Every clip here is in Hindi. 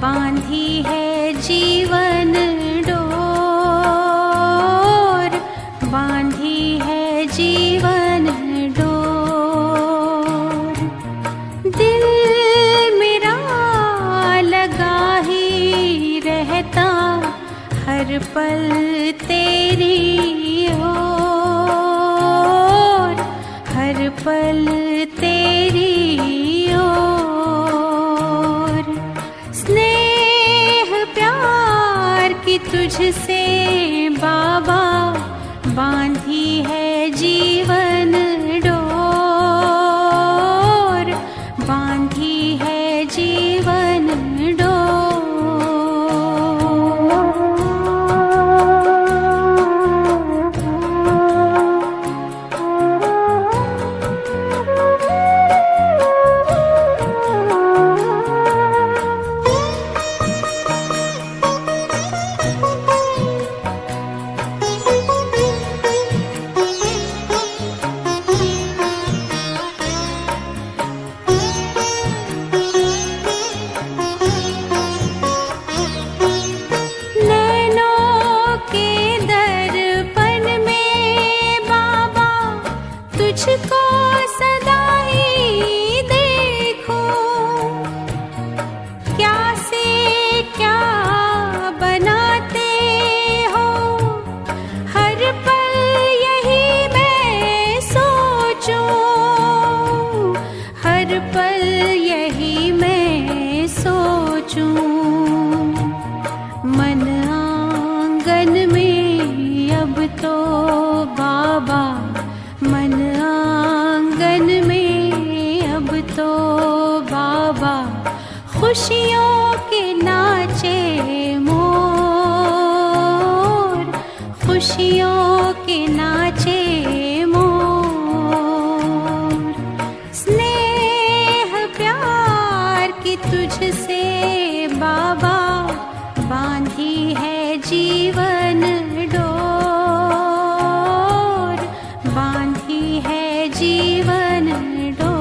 बांधी है जीवन डोर, बांधी है जीवन डोर। दिल मेरा लगा ही रहता हर पल तेरी ओर, हर पल तेरी ओर। स्नेह प्यार की तुझसे बाबा बांधी है जीवन डोर, बांधी है जीवन तुझको सदा ही देखूं। क्या से क्या बनाते हो हर पल यही मैं सोचूं, हर पल यही मैं सोचूं। मन आंगन में अब तो बाबा, मन आंगन में अब तो बाबा खुशियों के नाचे मोर, खुशियों के नाचे मोर। स्नेह प्यार की तुझसे बाबा बांधी है जीवन डोर, बांधी है जीवन डोर।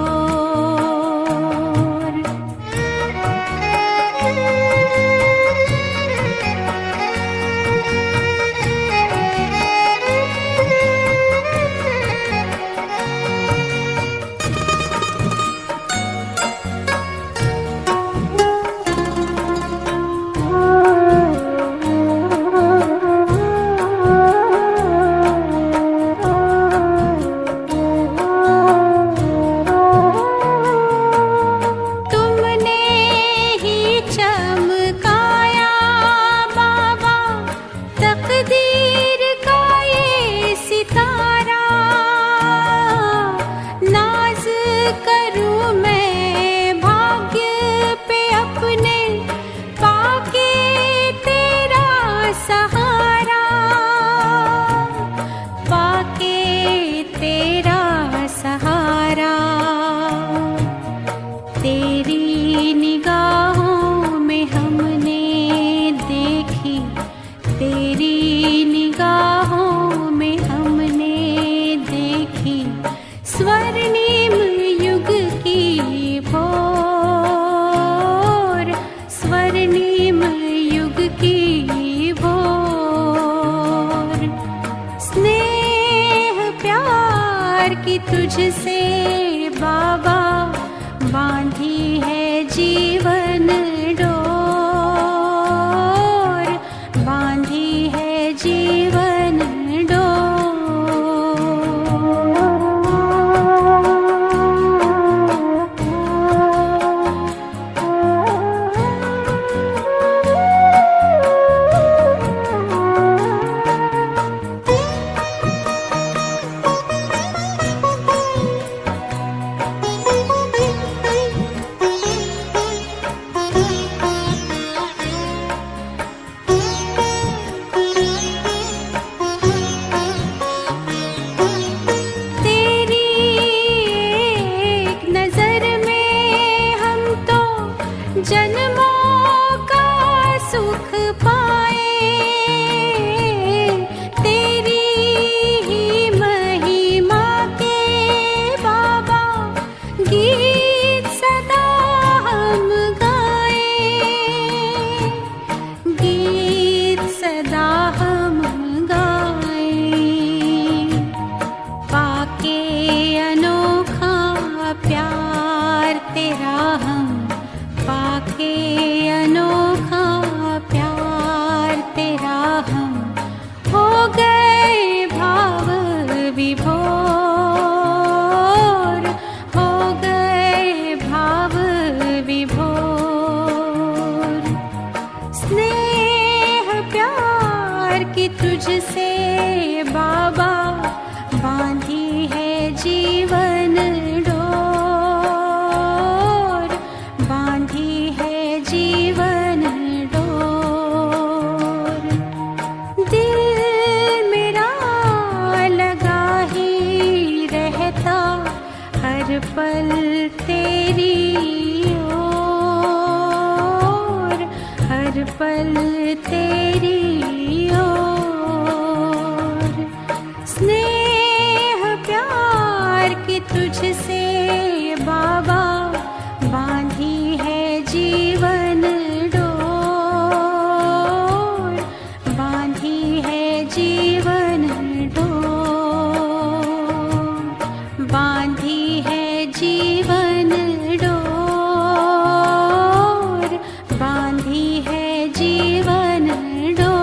तेरी निगाहों में हमने देखी, तेरी निगाहों में हमने देखी स्वर्णिम युग की भोर, स्वर्णिम युग की भोर। कि तुझसे बाबा बांधी है जीवन डोर, बांधी है जीवन डोर। दिल मेरा लगा ही रहता हर पल तेरी ओर, हर पल तेरी ओर। स्नेह प्यार की तुझसे बाबा बांधी है जीवन डोर, बांधी है जीवन डोर, बांधी है जीवन डोर, बांधी है जीवन डोर।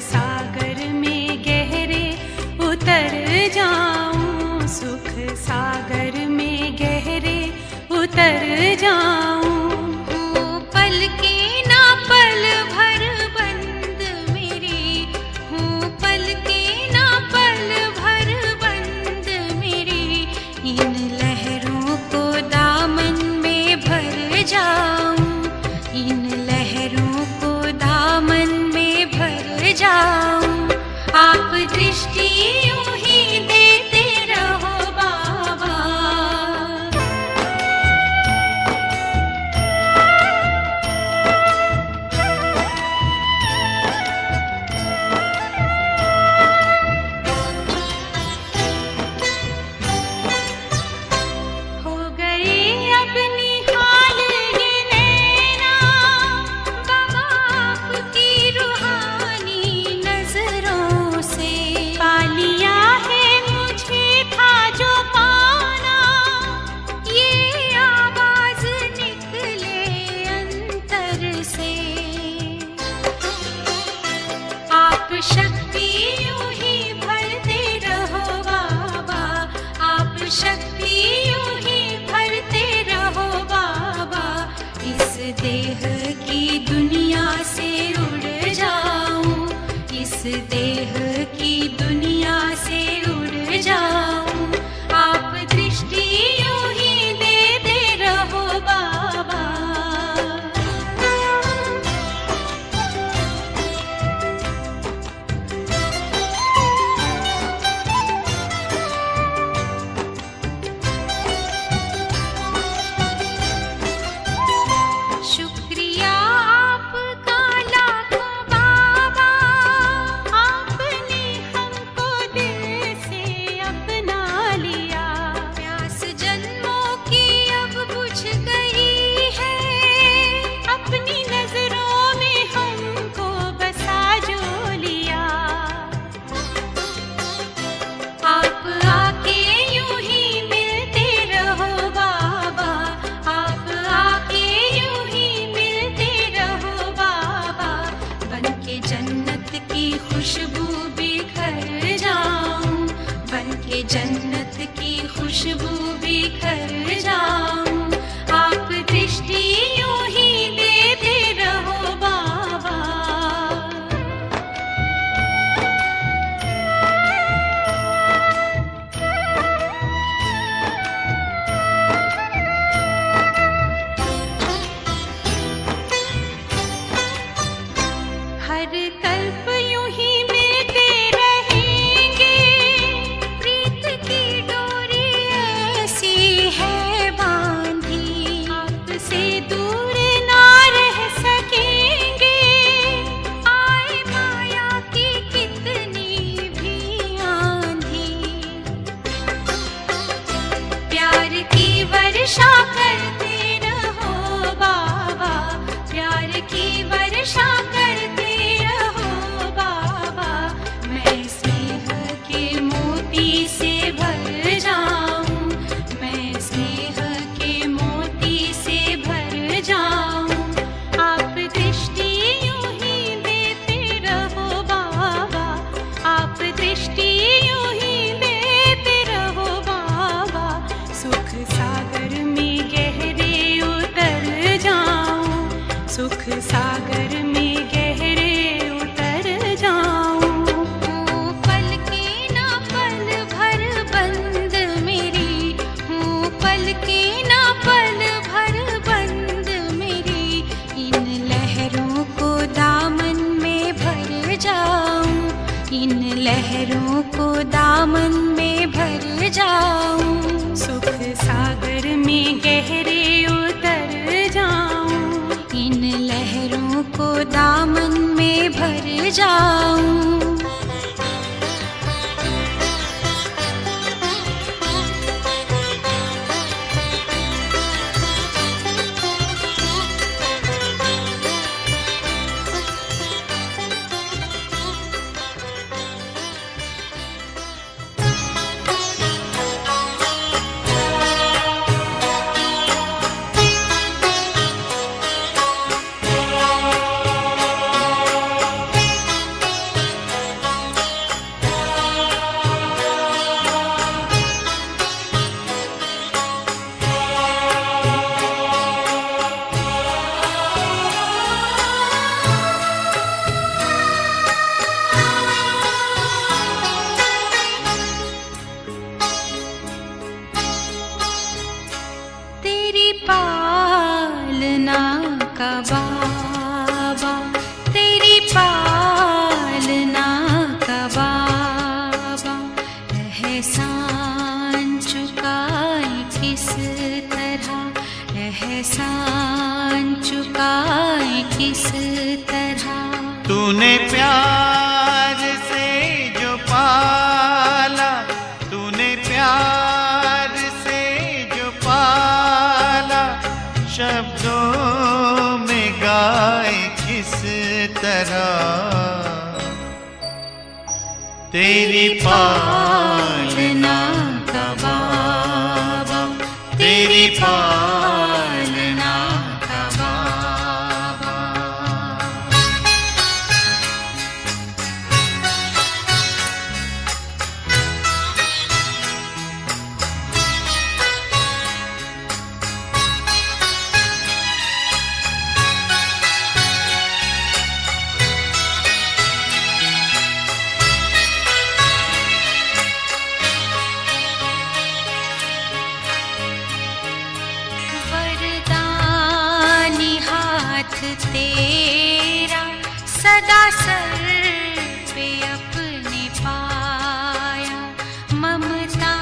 सागर में गहरे उतर जाऊं, सुख सागर में गहरे उतर जाऊं। हूँ पल के ना पल भर बंद मेरी, हूँ पल के ना पल भर बंद मेरी, इन लहरों को दामन में भर जाऊं, इन लहरों को दामन में भर जाऊं। आप दृष्टि यूं ही देते रहो बाबा, हो गई अब निहाल ये नैना बाबा आपकी रूहानी नजरों से। पा लिया है मुझे था जो पाना, ये आवाज निकले अंतर से। आप शक्ति यूं ही भरते रहो बाबा, आप शक्ति यूं ही भरते रहो बाबा। इस देह की दुनिया से उड़ जाऊं, इस देह की दुनिया से उड़ जाऊं। आप दृष्टि यूं ही देते रहो बाबा। शुक्रिया आपका लाखों बाबा, आपने हमको दिल से अपना लिया। प्यास जन्मों की अब बुझ गई है, अपनी नजरों में हमको बसा जो लिया। आप आके यूं ही मिलते रहो बाबा, आप आके यूं ही मिलते रहो बाबा। बनके जन्नत की खुशबू बिखर जाऊं, बनके जन्नत की खुशबू बिखर जाऊं। आप दृष्टि यूं ही देते रहो बाबा। हर कल्प यूं ही मिलते रहेंगे, प्रीत की डोरी ऐसी है बांधी। आपसे दूर ना रह सकेंगे, आए माया की कितनी भी आंधी। प्यार की वर्षा करते रहो बाबा, प्यार की वर्षा करते रहो बाबा। मैं स्नेह के मोती से भर जाऊं, मैं स्नेह के मोती से भर जाऊं। आप दृष्टि यूं ही देते रहो बाबा, आप दृष्टि यूं ही देते रहो बाबा। सुख सागर में गहरे उतर जाऊं, सुख सागर में गहरे उतर जाऊं। हूँ पल के ना पल भर बंद मेरी, हूँ पल के ना पल भर बंद मेरी, इन लहरों को दामन में भर जाऊं, इन लहरों को दामन में भर जाऊं। सुख सागर में गहरे उतर जाऊं, इन लहरों को दामन में भर जाऊं। प्यार से जो पाला, तूने प्यार से जो पाला, शब्दों में गाए किस तरह। तेरी पालना का बाबा, तेरी पालना का बाबा। तेरा सदा सर पे अपने पाया, ममता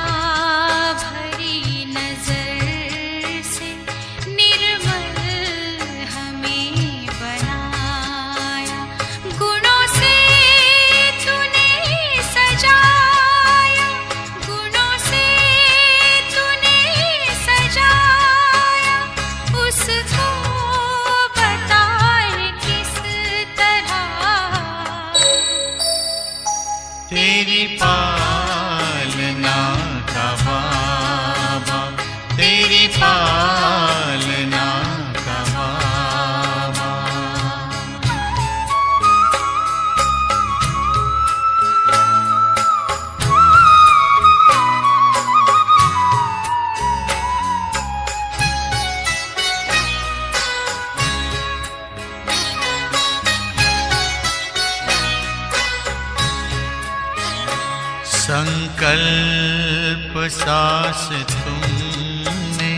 भरी नजर से निर्मल हमें बनाया। गुणों से तूने सजाया, गुणों से तूने सजाया, उसको तेरी पालना का बाबा, तेरी पालना का बाबा। संकल्प सांस तुमने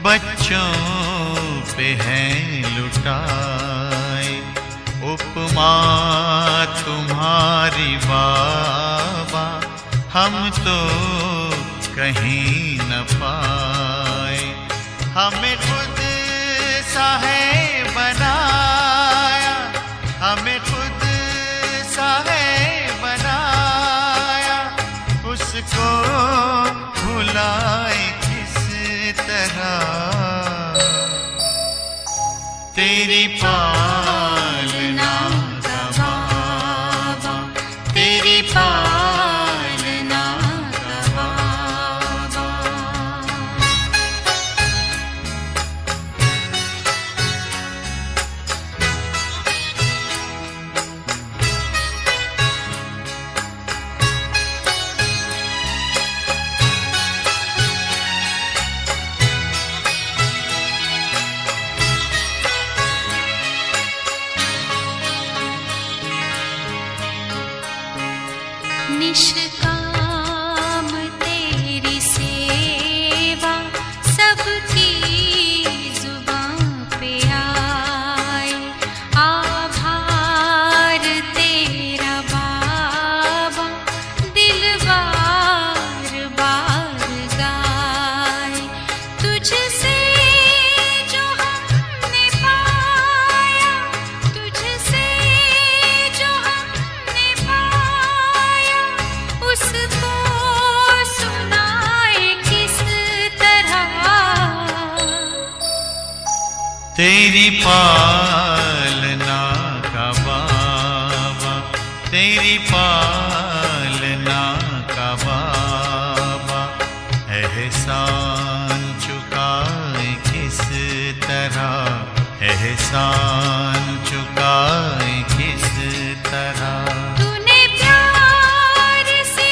बच्चों पे हैं लुटाए, उपमा तुम्हारी बाबा हम तो कहीं न पाए। हमें खुद सा है बनाया, हमें खुद सा है बनाया, उसको भुलाए किस तरह। तेरी पालना का बाबा, तेरी पालना का बाबा। निष्काम तेरी सेवा सबकी जुबां पे आए, आभार तेरा बाबा दिल बार बार गाए। तुझसे जो हमने पाया, तुझसे जो हमने पाया, उसको सुनाए किस तरह। तेरी पालना का बाबा, तेरी पालना का बाबा। एहसान चुकाए किस तरह, एहसान चुकाए किस तरह। तूने प्यार से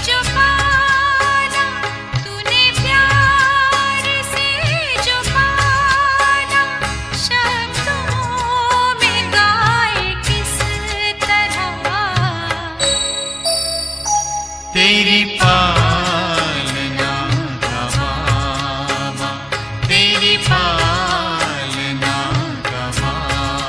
जो पाला, तूने प्यार से जो पाला, शब्दों में गाए किस तरह। तेरी पालना का बाबा, तेरी पालना का बाबा।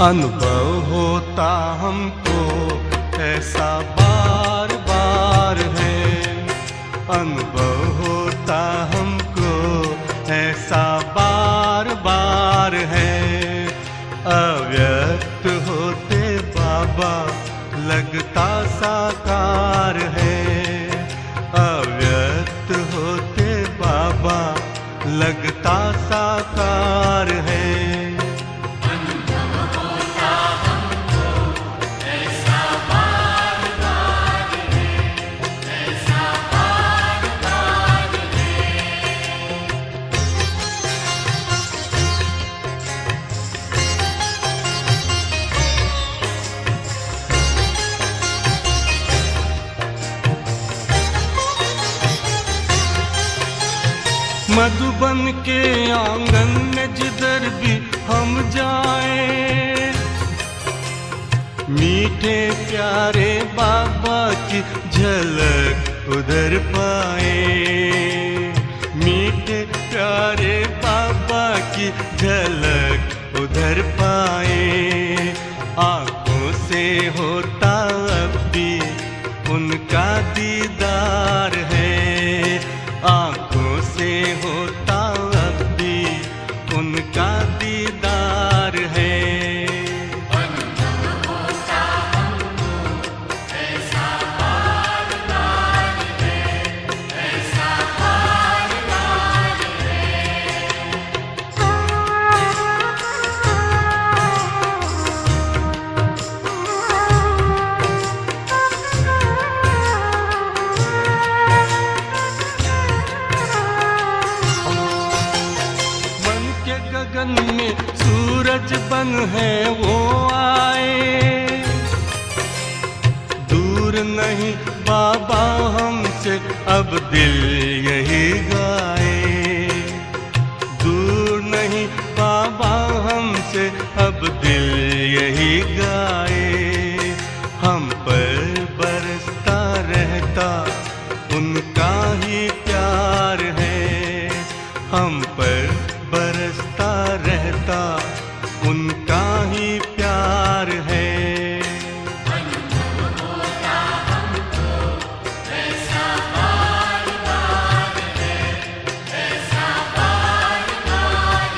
अनुभव होता हमको ऐसा बार बार है, अनुभव होता हमको ऐसा बार बार है। अव्यक्त होते बाबा लगता साकार है, अव्यक्त होते बाबा लगता साकार है। मधुबन के आंगन में जिधर भी हम जाए, मीठे प्यारे बाबा की झलक उधर पाए, मीठे प्यारे बाबा की झलक उधर पाए। आंखों से होता अब भी उनका दीदार है, आंखों से होता अब भी उनका दीदार है। अनुभव होता हमको ऐसा बार बार है, ऐसा बार बार गगन में सूरज बन है वो आए, दूर नहीं बाबा हमसे अब दिल यही गाए, दूर नहीं बाबा हमसे अब दिल यही गाए। हम पर बरसता रहता उनका ही प्यार है, हम पर बरसता रहता उनका ही प्यार है। अनुभव होता हमको ऐसा बार बार है, ऐसा बार बार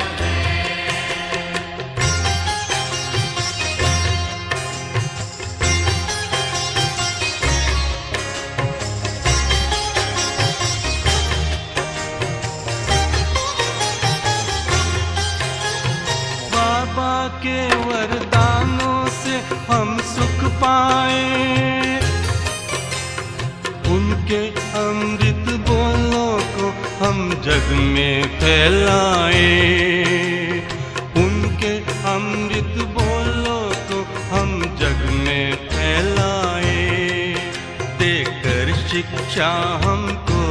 बाबा के वरदानों से हम सुख पाए, उनके अमृत बोलों को हम जग में फैलाए, उनके अमृत बोलों को हम जग में फैलाए। देकर शिक्षा हमको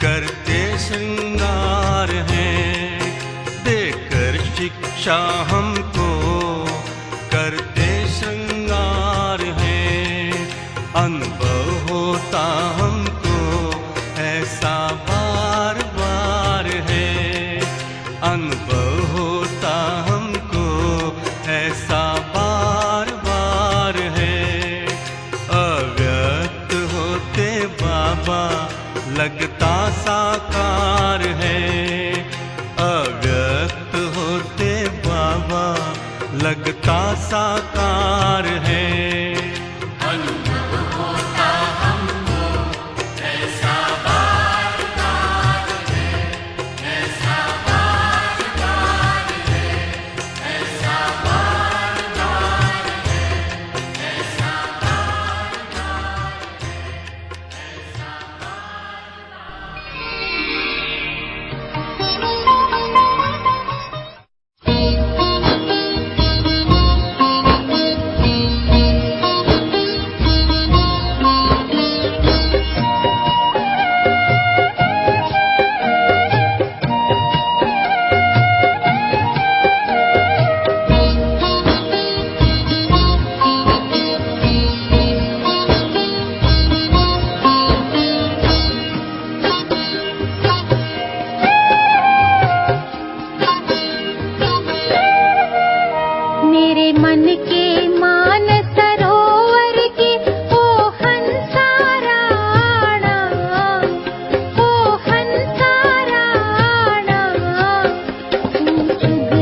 करते श्रृंगार हैं, देकर शिक्षा हमको करते श्रृंगार हैं। अनुभव होता हमको ऐसा बार बार है, अनुभव होता हमको ऐसा बार बार है। अव्यक्त होते बाबा लगता साकार है, अव्यक्त होते बाबा लगता साकार है। अनुभव होता हमको ऐसा बार बार है, ऐसा बार बार है, ऐसा बार बार है, ऐसा बार बार है, ऐसा बार। मन के मान सरोवर की ओ हंसाराणा, ओ हंसाराणा, तू चुग